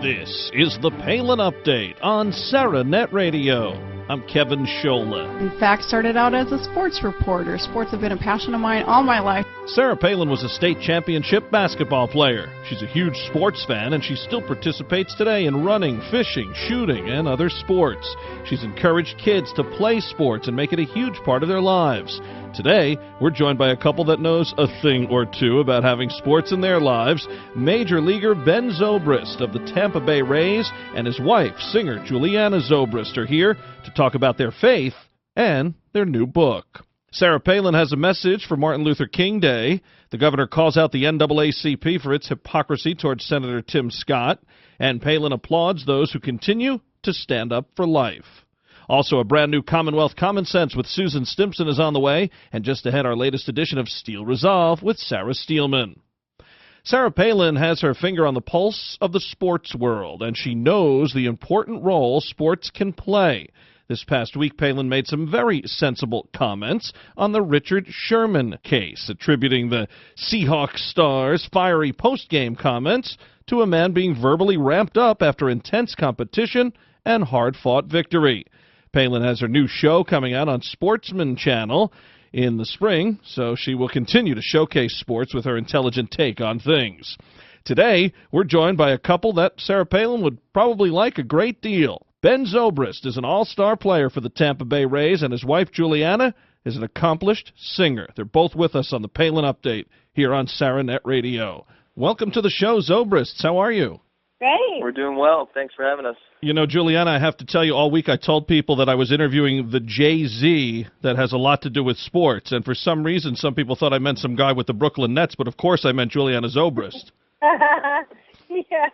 This is the Palin Update on SarahNet Radio. I'm Kevin Scholla. In fact, started out as a sports reporter. Sports have been a passion of mine all my life. Sarah Palin was a state championship basketball player. She's a huge sports fan, and she still participates today in running, fishing, shooting, and other sports. She's encouraged kids to play sports and make it a huge part of their lives. Today, we're joined by a couple that knows a thing or two about having sports in their lives. Major leaguer Ben Zobrist of the Tampa Bay Rays and his wife, singer Julianna Zobrist, are here to talk about their faith and their new book. Sarah Palin has a message for Martin Luther King Day. The governor calls out the NAACP for its hypocrisy towards Senator Tim Scott, and Palin applauds those who continue to stand up for life. Also, a brand new Commonwealth Common Sense with Susan Stimpson is on the way, and just ahead, our latest edition of Steel Resolve with Sarah Steelman. Sarah Palin has her finger on the pulse of the sports world, and she knows the important role sports can play. This past week, Palin made some very sensible comments on the Richard Sherman case, attributing the Seahawks star's fiery post-game comments to a man being verbally ramped up after intense competition and hard-fought victory. Palin has her new show coming out on Sportsman Channel in the spring, so she will continue to showcase sports with her intelligent take on things. Today, we're joined by a couple that Sarah Palin would probably like a great deal. Ben Zobrist is an all-star player for the Tampa Bay Rays, and his wife, Julianna, is an accomplished singer. They're both with us on the Palin Update here on SarahNet Radio. Welcome to the show, Zobrists. How are you? Great. We're doing well. Thanks for having us. You know, Julianna, I have to tell you, all week I told people that I was interviewing the Jay-Z that has a lot to do with sports, and for some reason some people thought I meant some guy with the Brooklyn Nets, but of course I meant Julianna Zobrist. Yeah,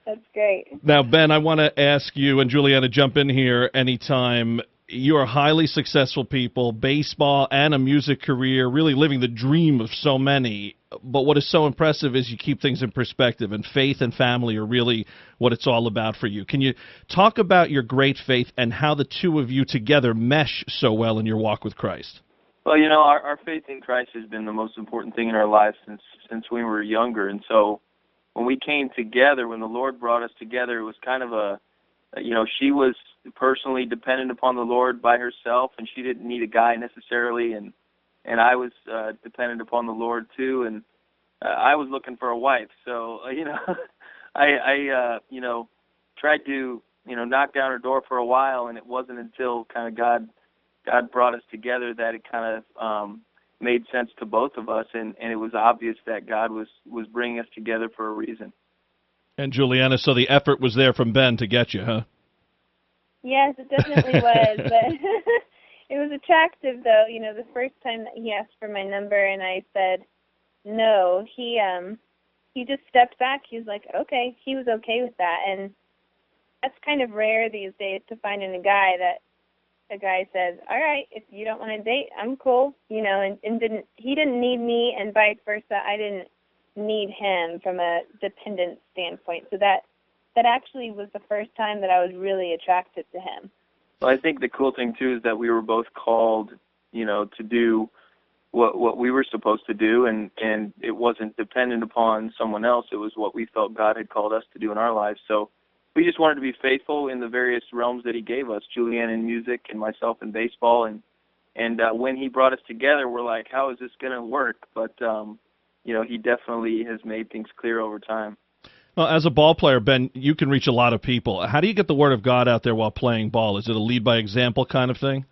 that's great. Now, Ben, I want to ask you, and Julianna, jump in here anytime. You are highly successful people, baseball and a music career, really living the dream of so many. But what is so impressive is you keep things in perspective, and faith and family are really what it's all about for you. Can you talk about your great faith and how the two of you together mesh so well in your walk with Christ? Well, you know, our faith in Christ has been the most important thing in our lives since we were younger. And so when we came together, when the Lord brought us together, it was kind of she was personally dependent upon the Lord by herself, and she didn't need a guy necessarily, and I was dependent upon the Lord too, and I was looking for a wife. So I tried to knock down her door for a while, and it wasn't until kind of God brought us together that it kind of made sense to both of us, and it was obvious that God was bringing us together for a reason. And Julianna, so the effort was there from Ben to get you, huh? Yes, it definitely was, but it was attractive, though. You know, the first time that he asked for my number and I said no, he just stepped back. He was like, okay. He was okay with that, and that's kind of rare these days to find in a guy that a guy says, all right, if you don't want to date, I'm cool, and he didn't need me, and vice versa. I didn't need him from a dependent standpoint. So that actually was the first time that I was really attracted to him. Well, I think the cool thing too is that we were both called, to do what we were supposed to do, and it wasn't dependent upon someone else. It was what we felt God had called us to do in our lives. So we just wanted to be faithful in the various realms that he gave us, Julianna in music and myself in baseball, and when he brought us together, we're like, how is this going to work? But he definitely has made things clear over time. Well, as a ball player, Ben, you can reach a lot of people. How do you get the word of God out there while playing ball? Is it a lead by example kind of thing?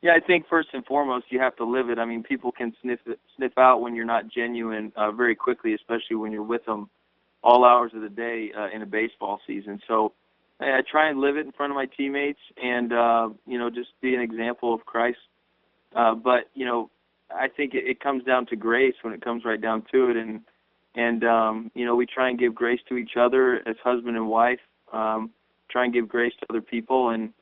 Yeah, I think first and foremost you have to live it. I mean, people can sniff out when you're not genuine very quickly, especially when you're with them all hours of the day in a baseball season. So I try and live it in front of my teammates and, just be an example of Christ. But I think it comes down to grace when it comes right down to it. And we try and give grace to each other as husband and wife, try and give grace to other people. And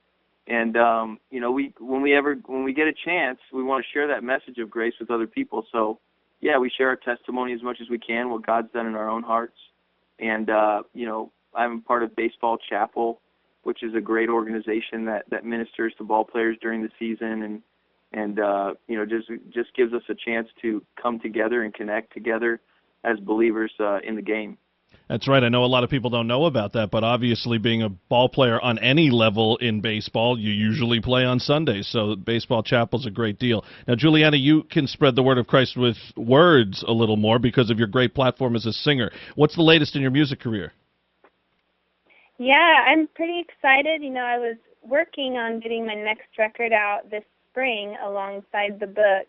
when we get a chance, we want to share that message of grace with other people. So, yeah, we share our testimony as much as we can, what God's done in our own hearts. And, I'm part of Baseball Chapel, which is a great organization that ministers to ball players during the season and just gives us a chance to come together and connect together as believers in the game. That's right. I know a lot of people don't know about that, but obviously being a ball player on any level in baseball, you usually play on Sundays, so baseball chapel's a great deal. Now, Julianna, you can spread the word of Christ with words a little more because of your great platform as a singer. What's the latest in your music career? Yeah, I'm pretty excited. I was working on getting my next record out this spring alongside the book,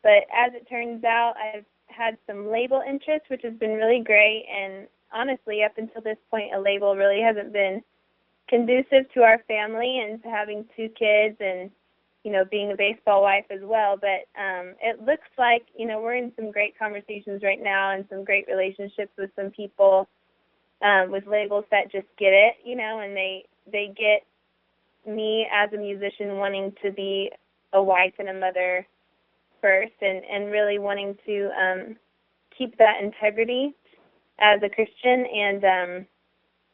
but as it turns out, I've had some label interest, which has been really great, and honestly, up until this point, a label really hasn't been conducive to our family and to having 2 kids and, being a baseball wife as well. But it looks like, we're in some great conversations right now and some great relationships with some people with labels that just get it, and they get me as a musician wanting to be a wife and a mother first and really wanting to keep that integrity as a Christian, and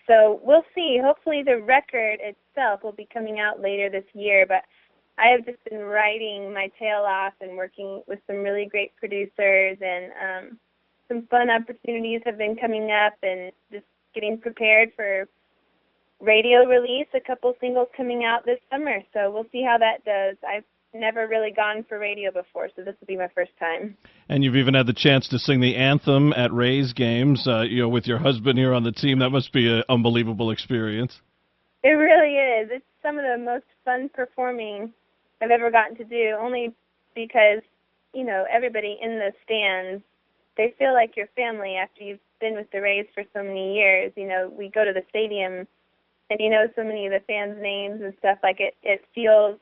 so we'll see. Hopefully the record itself will be coming out later this year, but I have just been writing my tail off and working with some really great producers, and some fun opportunities have been coming up, and just getting prepared for radio release, a couple singles coming out this summer, so we'll see how that does. I've never really gone for radio before, so this will be my first time. And you've even had the chance to sing the anthem at Rays games, with your husband here on the team. That must be an unbelievable experience. It really is. It's some of the most fun performing I've ever gotten to do, only because, everybody in the stands, they feel like your family after you've been with the Rays for so many years. We go to the stadium, and so many of the fans' names and stuff, like it feels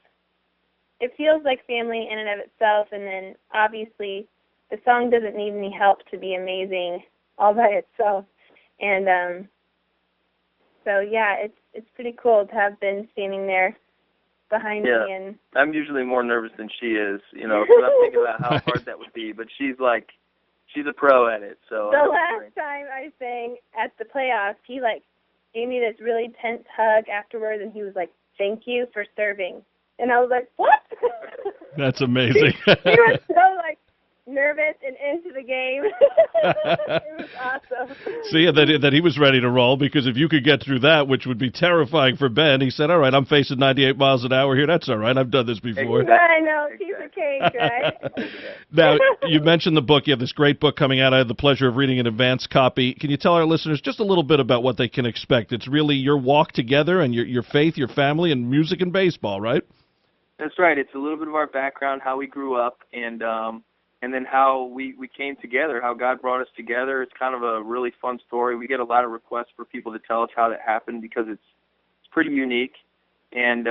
like family in and of itself, and then obviously the song doesn't need any help to be amazing all by itself. And so yeah, it's pretty cool to have been standing there behind me. And I'm usually more nervous than she is, so I'm thinking about how hard that would be, but she's a pro at it. So the last time I sang at the playoffs, he gave me this really tense hug afterwards, and he was like, "Thank you for serving." And I was like, "What?" That's amazing. He was so nervous and into the game. It was awesome. See, that he was ready to roll, because if you could get through that, which would be terrifying for Ben, he said, "All right, I'm facing 98 miles an hour here. That's all right. I've done this before." I know. Piece of cake, right? Now, you mentioned the book. You have this great book coming out. I had the pleasure of reading an advance copy. Can you tell our listeners just a little bit about what they can expect? It's really your walk together and your faith, your family, and music and baseball, right? That's right. It's a little bit of our background, how we grew up, and then how we came together, how God brought us together. It's kind of a really fun story. We get a lot of requests for people to tell us how that happened, because it's pretty unique. And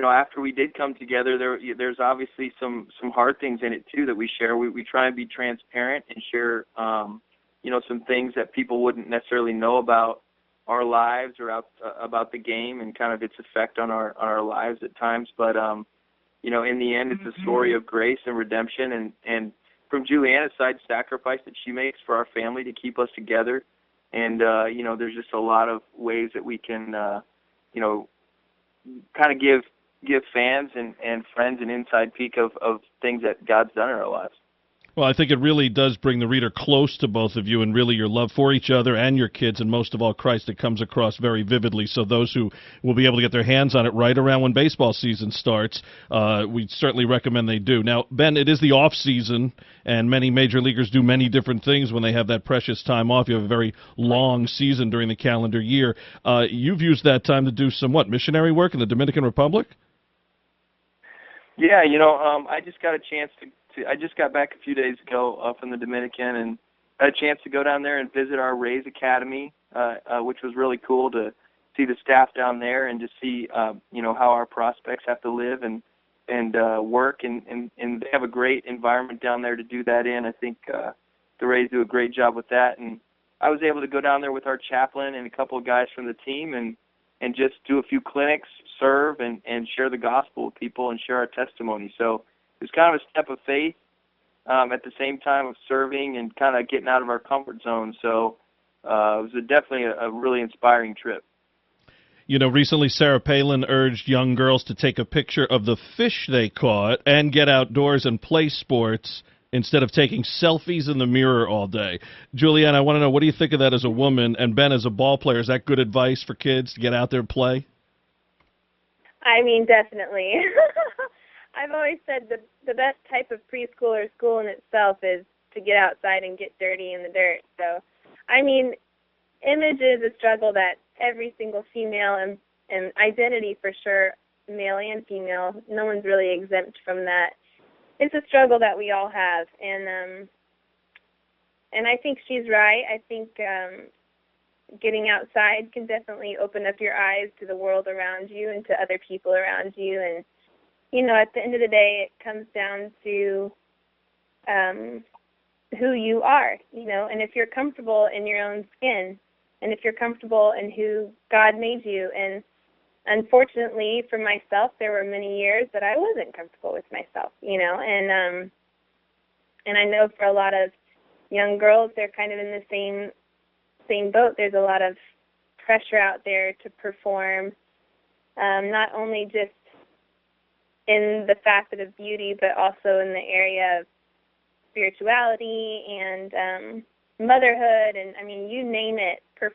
after we did come together, there's obviously some hard things in it too that we share. We try and be transparent and share some things that people wouldn't necessarily know about our lives or about the game and kind of its effect on our lives at times. But in the end, it's a story of grace and redemption, and from Julianna's side, sacrifice that she makes for our family to keep us together. And there's just a lot of ways that we can kind of give fans and friends an inside peek of things that God's done in our lives. Well, I think it really does bring the reader close to both of you, and really your love for each other and your kids, and most of all Christ. It comes across very vividly, so those who will be able to get their hands on it right around when baseball season starts, we certainly recommend they do. Now, Ben, it is the off season, and many major leaguers do many different things when they have that precious time off. You have a very long season during the calendar year. You've used that time to do some missionary work in the Dominican Republic? Yeah, I just got a chance I just got back a few days ago from the Dominican, and had a chance to go down there and visit our Rays Academy, which was really cool to see the staff down there and to see how our prospects have to live and work, and they have a great environment down there to do that in. I think the Rays do a great job with that, and I was able to go down there with our chaplain and a couple of guys from the team and just do a few clinics, serve, and share the gospel with people and share our testimony. So it was kind of a step of faith at the same time of serving and kind of getting out of our comfort zone. So it was definitely a really inspiring trip. Recently Sarah Palin urged young girls to take a picture of the fish they caught and get outdoors and play sports instead of taking selfies in the mirror all day. Julianna, I want to know, what do you think of that as a woman? And Ben, as a ball player, is that good advice for kids to get out there and play? I mean, definitely. I've always said the best type of preschool or school in itself is to get outside and get dirty in the dirt. So, I mean, image is a struggle that every single female and identity for sure, male and female, no one's really exempt from that. It's a struggle that we all have, and I think she's right. I think getting outside can definitely open up your eyes to the world around you and to other people around you. And, you know, at the end of the day, it comes down to who you are, you know, and if you're comfortable in your own skin and if you're comfortable in who God made you. And unfortunately for myself, there were many years that I wasn't comfortable with myself, you know, and I know for a lot of young girls, they're kind of in the same boat. There's a lot of pressure out there to perform, not only just in the facet of beauty, but also in the area of spirituality and motherhood, and I mean, you name it. The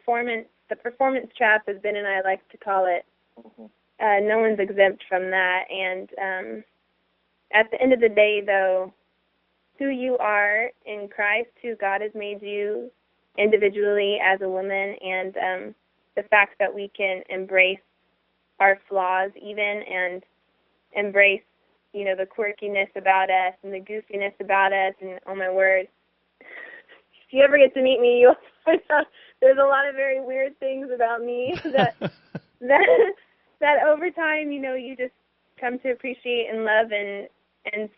performance trap has been, and I like to call it, no one's exempt from that. And at the end of the day, though, who you are in Christ, who God has made you individually as a woman, and the fact that we can embrace our flaws even, and embrace, you know, the quirkiness about us and the goofiness about us. And oh my word, if you ever get to meet me, you'll find out there's a lot of very weird things about me that over time, you know, you just come to appreciate and love, and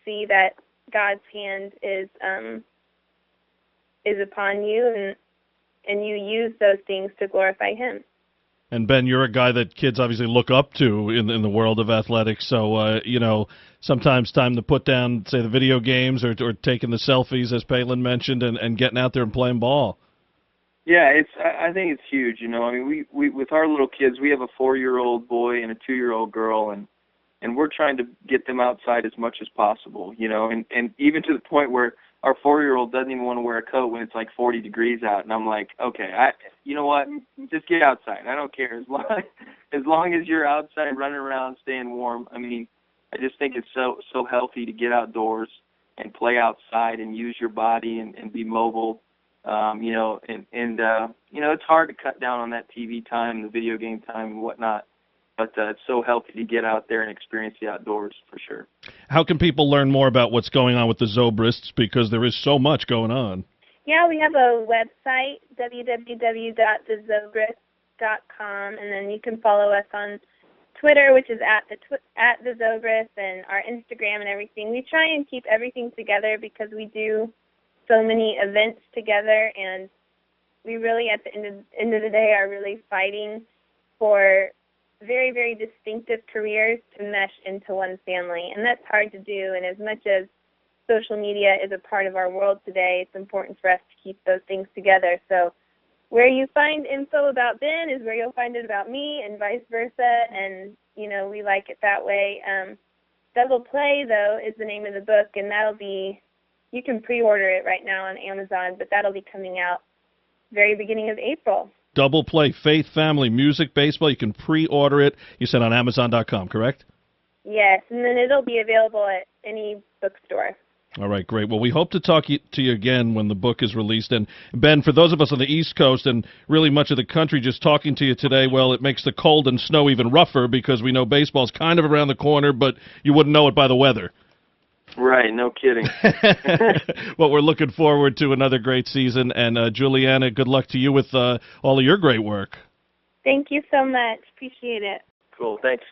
see that God's hand is upon you, and you use those things to glorify Him. And Ben, you're a guy that kids obviously look up to in the world of athletics. So, you know, sometimes time to put down, say, the video games or taking the selfies, as Palin mentioned, and getting out there and playing ball. Yeah, I think it's huge. You know, I mean, we with our little kids, we have a 4-year-old boy and a 2-year-old girl, and we're trying to get them outside as much as possible. You know, and even to the point where our 4-year-old doesn't even want to wear a coat when it's like 40 degrees out, and I'm like, okay, you know what? Just get outside. I don't care as long as you're outside running around, staying warm. I mean, I just think it's so healthy to get outdoors and play outside and use your body and be mobile. You know, and you know, it's hard to cut down on that TV time, the video game time, and whatnot. But it's so healthy to get out there and experience the outdoors, for sure. How can people learn more about what's going on with the Zobrists? Because there is so much going on. Yeah, we have a website, www.thezobrist.com, and then you can follow us on Twitter, which is at the Zobrist, and our Instagram and everything. We try and keep everything together because we do so many events together, and we really, at the end of the day, are really fighting for very, very distinctive careers to mesh into one family, and that's hard to do. And as much as social media is a part of our world today, it's important for us to keep those things together. So where you find info about Ben is where you'll find it about me, and vice versa, and, you know, we like it that way. Double Play, though, is the name of the book, and that'll be, you can pre-order it right now on Amazon, but that'll be coming out very beginning of April. Double Play, faith, family, music, baseball. You can pre-order it. You said on Amazon.com, correct? Yes, and then it'll be available at any bookstore. All right, great. Well, we hope to talk to you again when the book is released. And, Ben, for those of us on the East Coast and really much of the country, just talking to you today, well, it makes the cold and snow even rougher because we know baseball's kind of around the corner, but you wouldn't know it by the weather. Right, no kidding. Well, we're looking forward to another great season. And, Julianna, good luck to you with all of your great work. Thank you so much. Appreciate it. Cool, thanks.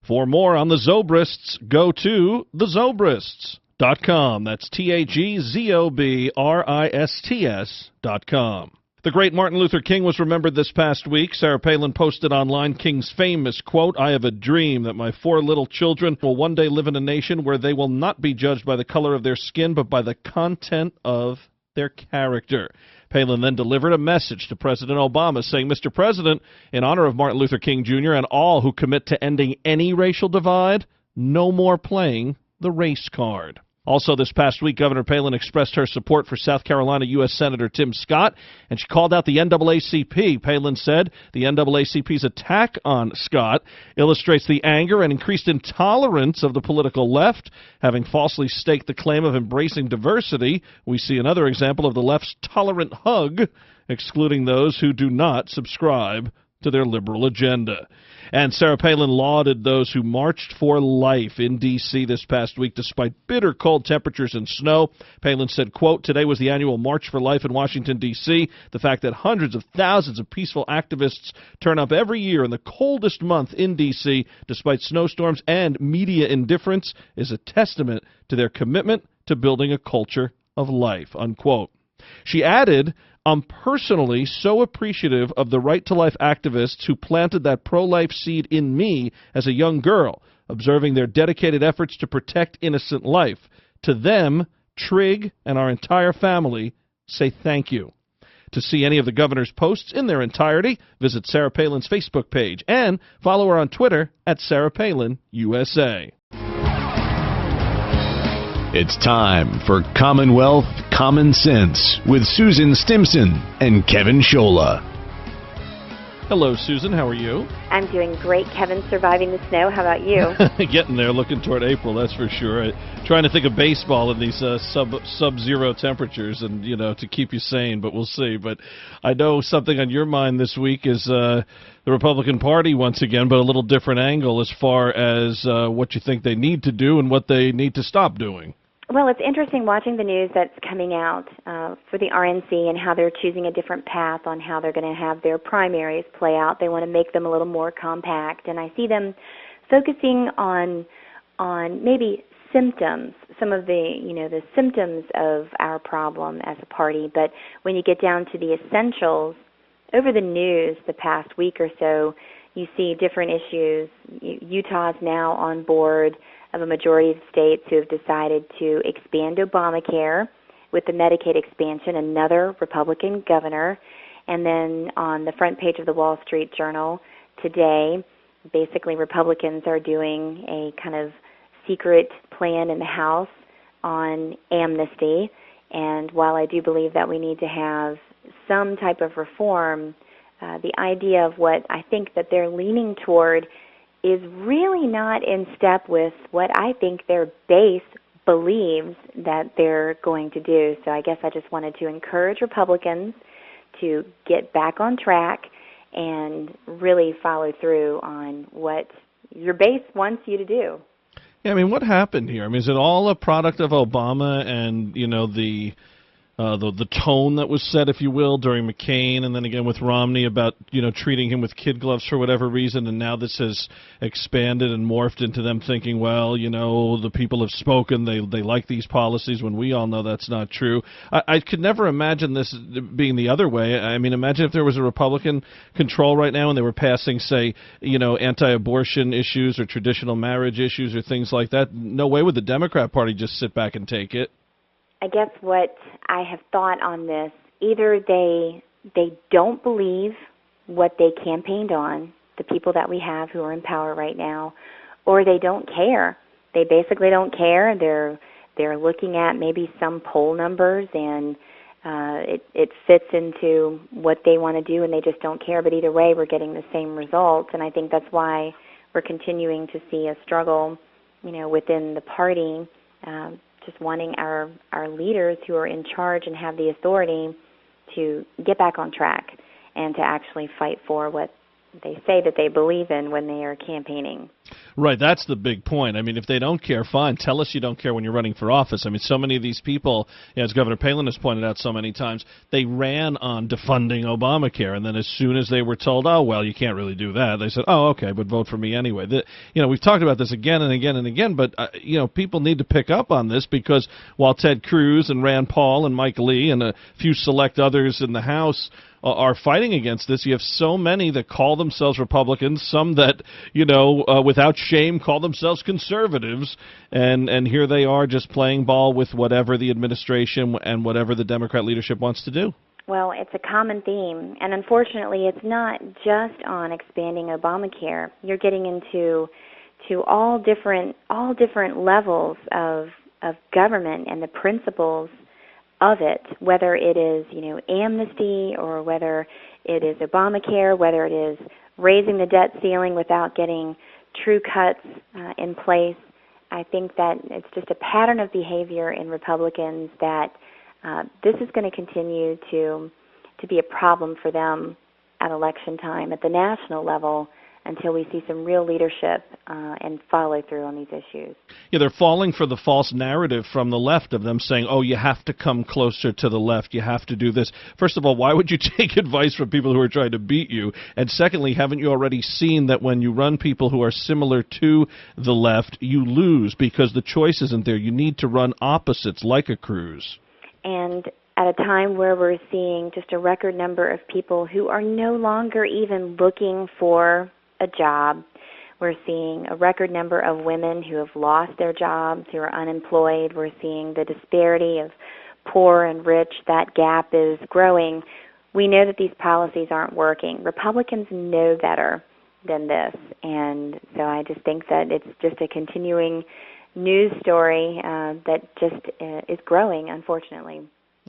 For more on the Zobrists, go to thezobrists.com. That's TAGZOBRISTS.com. The great Martin Luther King was remembered this past week. Sarah Palin posted online King's famous quote, "I have a dream that my 4 little children will one day live in a nation where they will not be judged by the color of their skin, but by the content of their character." Palin then delivered a message to President Obama saying, "Mr. President, in honor of Martin Luther King Jr. and all who commit to ending any racial divide, no more playing the race card." Also this past week, Governor Palin expressed her support for South Carolina U.S. Senator Tim Scott, and she called out the NAACP. Palin said the NAACP's attack on Scott illustrates the anger and increased intolerance of the political left. Having falsely staked the claim of embracing diversity, we see another example of the left's tolerant hug, excluding those who do not subscribe to their liberal agenda. And Sarah Palin lauded those who marched for life in D.C. this past week despite bitter cold temperatures and snow. Palin said, quote, "Today was the annual March for Life in Washington, D.C. The fact that hundreds of thousands of peaceful activists turn up every year in the coldest month in D.C. despite snowstorms and media indifference is a testament to their commitment to building a culture of life," unquote. She added, "I'm personally so appreciative of the right-to-life activists who planted that pro-life seed in me as a young girl, observing their dedicated efforts to protect innocent life. To them, Trig, and our entire family say thank you." To see any of the governor's posts in their entirety, visit Sarah Palin's Facebook page and follow her on Twitter at Sarah Palin USA. It's time for Commonwealth Common Sense with Susan Stimson and Kevin Scholla. Hello, Susan. How are you? I'm doing great, Kevin, surviving the snow. How about you? Getting there, looking toward April, that's for sure. Trying to think of baseball in these sub-zero temperatures and, to keep you sane, but we'll see. But I know something on your mind this week is the Republican Party once again, but a little different angle as far as what you think they need to do and what they need to stop doing. Well, it's interesting watching the news that's coming out for the RNC and how they're choosing a different path on how they're going to have their primaries play out. They want to make them a little more compact, and I see them focusing on maybe symptoms, some of the symptoms of our problem as a party. But when you get down to the essentials, over the news the past week or so, you see different issues. Utah's now on board of a majority of states who have decided to expand Obamacare with the Medicaid expansion, another Republican governor. And then on the front page of the Wall Street Journal today, basically Republicans are doing a kind of secret plan in the House on amnesty. And while I do believe that we need to have some type of reform, the idea of what I think that they're leaning toward is really not in step with what I think their base believes that they're going to do. So I guess I just wanted to encourage Republicans to get back on track and really follow through on what your base wants you to do. Yeah, I mean, what happened here? I mean, is it all a product of Obama and, the tone that was set, if you will, during McCain, and then again with Romney about, treating him with kid gloves for whatever reason, and now this has expanded and morphed into them thinking, well, the people have spoken, they like these policies, when we all know that's not true. I could never imagine this being the other way. I mean, imagine if there was a Republican control right now and they were passing, say, anti-abortion issues or traditional marriage issues or things like that. No way would the Democrat Party just sit back and take it. I guess what I have thought on this, either they don't believe what they campaigned on, the people that we have who are in power right now, or they don't care. They basically don't care. They're looking at maybe some poll numbers and it fits into what they want to do and they just don't care. But either way, we're getting the same results, and I think that's why we're continuing to see a struggle, within the party. Just wanting our leaders who are in charge and have the authority to get back on track and to actually fight for what they say that they believe in when they are campaigning. Right, that's the big point. I mean, if they don't care, fine. Tell us you don't care when you're running for office. I mean, so many of these people, as Governor Palin has pointed out so many times, they ran on defunding Obamacare, and then as soon as they were told, oh, well, you can't really do that, they said, oh, okay, but vote for me anyway. We've talked about this again and again and again, but, people need to pick up on this because while Ted Cruz and Rand Paul and Mike Lee and a few select others in the House are fighting against this, you have so many that call themselves Republicans, some that, without shame call themselves conservatives, and here they are just playing ball with whatever the administration and whatever the Democrat leadership wants to do. Well, it's a common theme, and unfortunately it's not just on expanding Obamacare. You're getting into all different levels of of government and the principles of it, whether it is, amnesty or whether it is Obamacare, whether it is raising the debt ceiling without getting true cuts in place. I think that it's just a pattern of behavior in Republicans that this is going to continue to be a problem for them at election time at the national level until we see some real leadership and follow through on these issues. Yeah, they're falling for the false narrative from the left of them saying, oh, you have to come closer to the left, you have to do this. First of all, why would you take advice from people who are trying to beat you? And secondly, haven't you already seen that when you run people who are similar to the left, you lose because the choice isn't there? You need to run opposites like a Cruz. And at a time where we're seeing just a record number of people who are no longer even looking for a job. We're seeing a record number of women who have lost their jobs, who are unemployed. We're seeing the disparity of poor and rich. That gap is growing. We know that these policies aren't working. Republicans know better than this. And so I just think that it's just a continuing news story that just is growing, unfortunately.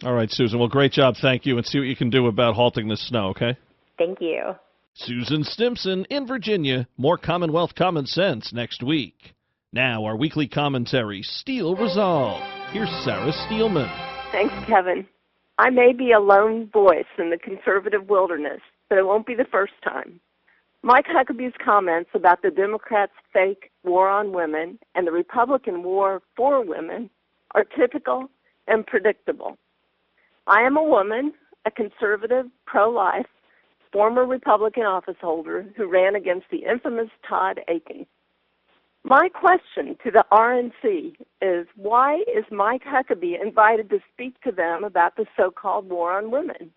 All right, Susan. Well, great job. Thank you. And see what you can do about halting the snow, okay? Thank you. Susan Stimson in Virginia. More Commonwealth Common Sense next week. Now, our weekly commentary, Steel Resolve. Here's Sarah Steelman. Thanks, Kevin. I may be a lone voice in the conservative wilderness, but it won't be the first time. Mike Huckabee's comments about the Democrats' fake war on women and the Republican war for women are typical and predictable. I am a woman, a conservative, pro-life, former Republican officeholder who ran against the infamous Todd Akin. My question to the RNC is, why is Mike Huckabee invited to speak to them about the so-called war on women?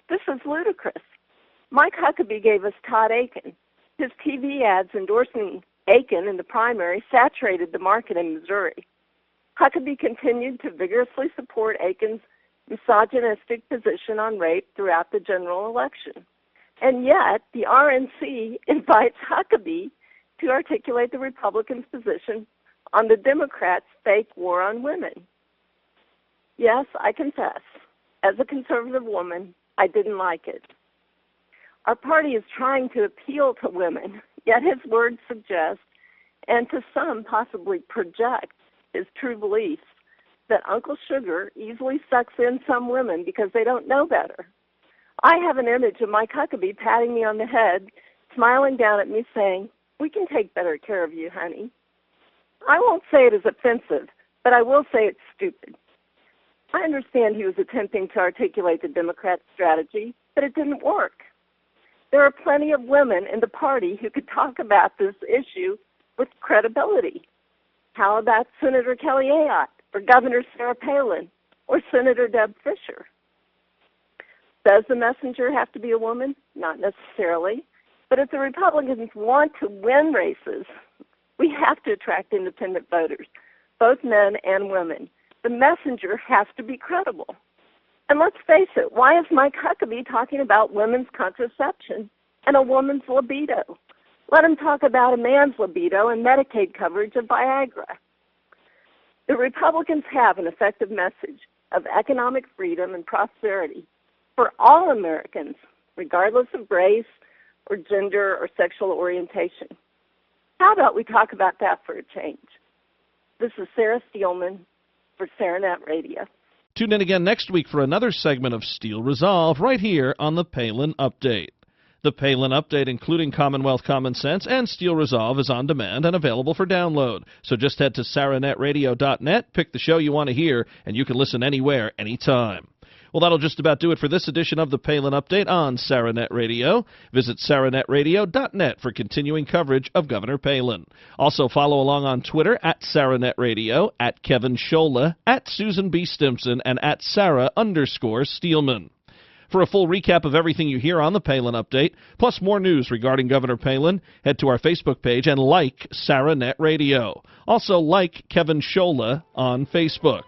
This is ludicrous. Mike Huckabee gave us Todd Akin. His TV ads endorsing Akin in the primary saturated the market in Missouri. Huckabee continued to vigorously support Akin's misogynistic position on rape throughout the general election. And yet, the RNC invites Huckabee to articulate the Republicans' position on the Democrats' fake war on women. Yes, I confess, as a conservative woman, I didn't like it. Our party is trying to appeal to women, yet his words suggest, and to some possibly project, his true beliefs, that Uncle Sugar easily sucks in some women because they don't know better. I have an image of Mike Huckabee patting me on the head, smiling down at me saying, "We can take better care of you, honey." I won't say it is offensive, but I will say it's stupid. I understand he was attempting to articulate the Democrat strategy, but it didn't work. There are plenty of women in the party who could talk about this issue with credibility. How about Senator Kelly Ayotte, or Governor Sarah Palin, or Senator Deb Fischer? Does the messenger have to be a woman? Not necessarily. But if the Republicans want to win races, we have to attract independent voters, both men and women. The messenger has to be credible. And let's face it, why is Mike Huckabee talking about women's contraception and a woman's libido? Let him talk about a man's libido and Medicaid coverage of Viagra. The Republicans have an effective message of economic freedom and prosperity for all Americans, regardless of race or gender or sexual orientation. How about we talk about that for a change? This is Sarah Steelman for SaraNet Radio. Tune in again next week for another segment of Steel Resolve right here on the Palin Update. The Palin Update, including Commonwealth Common Sense and Steel Resolve, is on demand and available for download. So just head to SaraNetRadio.net, pick the show you want to hear, and you can listen anywhere, anytime. Well, that'll just about do it for this edition of the Palin Update on SaraNet Radio. Visit SaraNetRadio.net for continuing coverage of Governor Palin. Also, follow along on Twitter at SaraNet Radio, at Kevin Scholla, at Susan B. Stimson, and at Sarah_Steelman. For a full recap of everything you hear on the Palin Update, plus more news regarding Governor Palin, head to our Facebook page and like SaraNet Radio. Also, like Kevin Scholla on Facebook.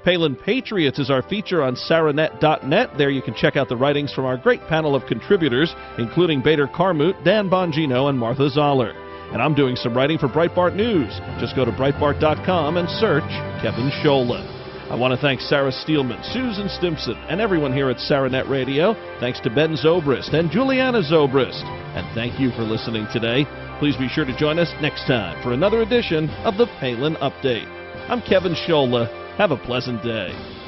Palin Patriots is our feature on SaraNet.net. There you can check out the writings from our great panel of contributors, including Bader Carmount, Dan Bongino, and Martha Zoller. And I'm doing some writing for Breitbart News. Just go to Breitbart.com and search Kevin Scholla. I want to thank Sarah Steelman, Susan Stimson, and everyone here at SarahNet Radio. Thanks to Ben Zobrist and Julianna Zobrist. And thank you for listening today. Please be sure to join us next time for another edition of the Palin Update. I'm Kevin Scholla. Have a pleasant day.